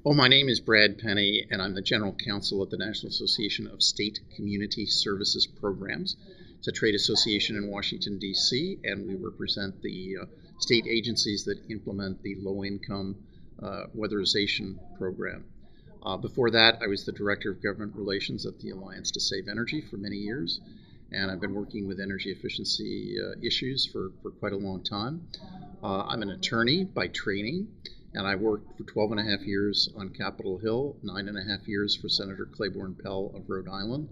Oh, my name is Brad Penney, and I'm the General Counsel at the National Association of State Community Services Programs. It's a trade association in Washington, D.C., and we represent the state agencies that implement the low-income weatherization program. Before that, I was the Director of Government Relations at the Alliance to Save Energy for many years, and I've been working with energy efficiency issues for quite a long time. I'm an attorney by training, and I worked for 12 and a half years on Capitol Hill, 9.5 years for Senator Claiborne Pell of Rhode Island,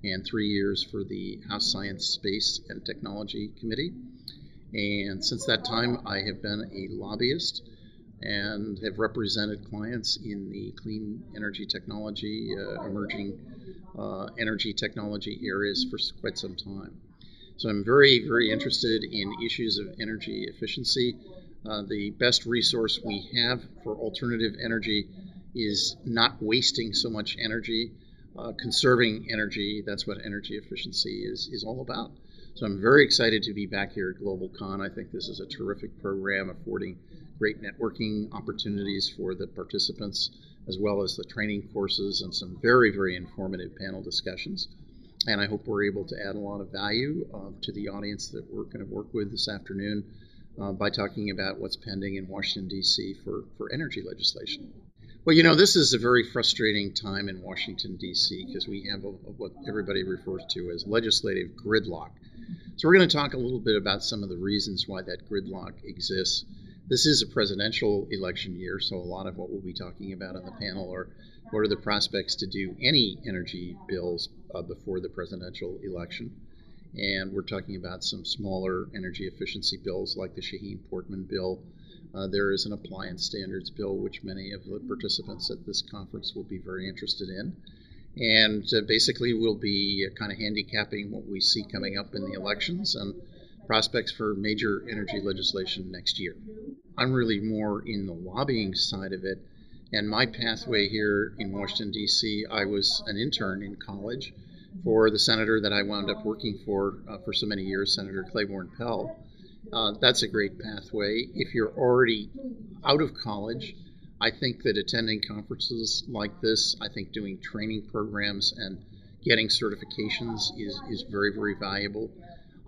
and 3 years for the House Science, Space, and Technology Committee. And since that time, I have been a lobbyist and have represented clients in the clean energy technology, emerging energy technology areas for quite some time. So I'm very, very interested in issues of energy efficiency. The best resource we have for alternative energy is not wasting so much energy, conserving energy. That's what energy efficiency is all about. So I'm very excited to be back here at Globalcon. I think this is a terrific program affording great networking opportunities for the participants, as well as the training courses and some very, very informative panel discussions. And I hope we're able to add a lot of value to the audience that we're going to work with this afternoon by talking about what's pending in Washington, D.C. for energy legislation. Well, you know, this is a very frustrating time in Washington, D.C. because we have what everybody refers to as legislative gridlock. So we're going to talk a little bit about some of the reasons why that gridlock exists. This is a presidential election year, so a lot of what we'll be talking about in the panel are what are the prospects to do any energy bills before the presidential election. And we're talking about some smaller energy efficiency bills like the Shaheen-Portman bill. There is an appliance standards bill, which many of the participants at this conference will be very interested in. And basically we'll be kind of handicapping what we see coming up in the elections and prospects for major energy legislation next year. I'm really more in the lobbying side of it. And my pathway here in Washington, D.C., I was an intern in college for the senator that I wound up working for so many years, Senator Claiborne Pell. That's a great pathway. If you're already out of college, I think that attending conferences like this, I think doing training programs and getting certifications is very, very valuable.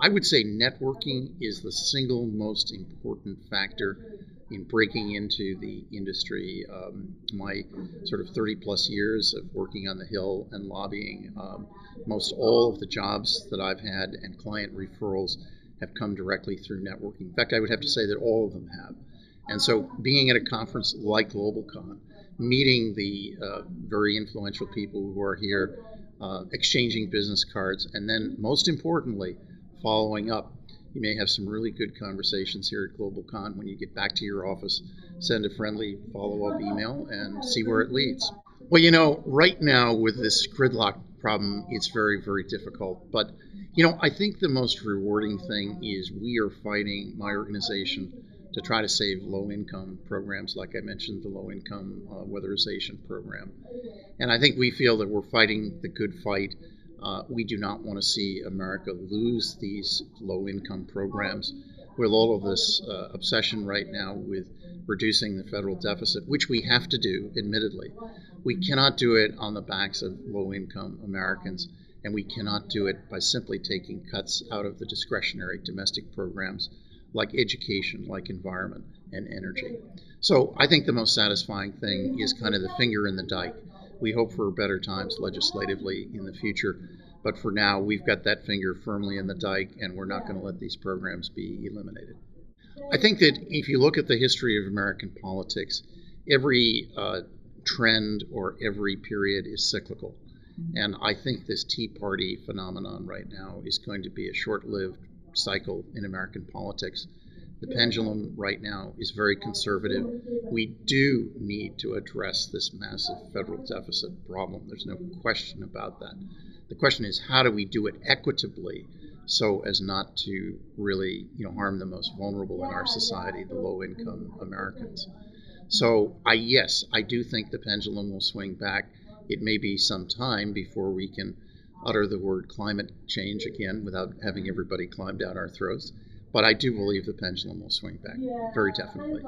I would say networking is the single most important factor in breaking into the industry. My sort of 30 plus years of working on the Hill and lobbying, most all of the jobs that I've had and client referrals have come directly through networking. In fact, I would have to say that all of them have. And so being at a conference like Globalcon, meeting the very influential people who are here, exchanging business cards, and then most importantly, following up. You may have some really good conversations here at Globalcon. When you get back to your office, send a friendly follow-up email and see where it leads. Well, you know, right now with this gridlock problem, it's very, very difficult. But, you know, I think the most rewarding thing is we are fighting, my organization, to try to save low-income programs, like I mentioned, the low-income weatherization program. And I think we feel that we're fighting the good fight. We do not want to see America lose these low-income programs with all of this obsession right now with reducing the federal deficit, which we have to do, admittedly. We cannot do it on the backs of low-income Americans, and we cannot do it by simply taking cuts out of the discretionary domestic programs like education, like environment, and energy. So I think the most satisfying thing is kind of the finger in the dike. We hope for better times legislatively in the future, but for now we've got that finger firmly in the dike and we're not going to let these programs be eliminated. I think that if you look at the history of American politics, every trend or every period is cyclical. And I think this Tea Party phenomenon right now is going to be a short-lived cycle in American politics. The pendulum right now is very conservative. We do need to address this massive federal deficit problem. There's no question about that. The question is, how do we do it equitably so as not to really, harm the most vulnerable in our society, the low-income Americans? So, yes, I do think the pendulum will swing back. It may be some time before we can utter the word climate change again without having everybody climb down our throats. But I do believe the pendulum will swing back, very definitely.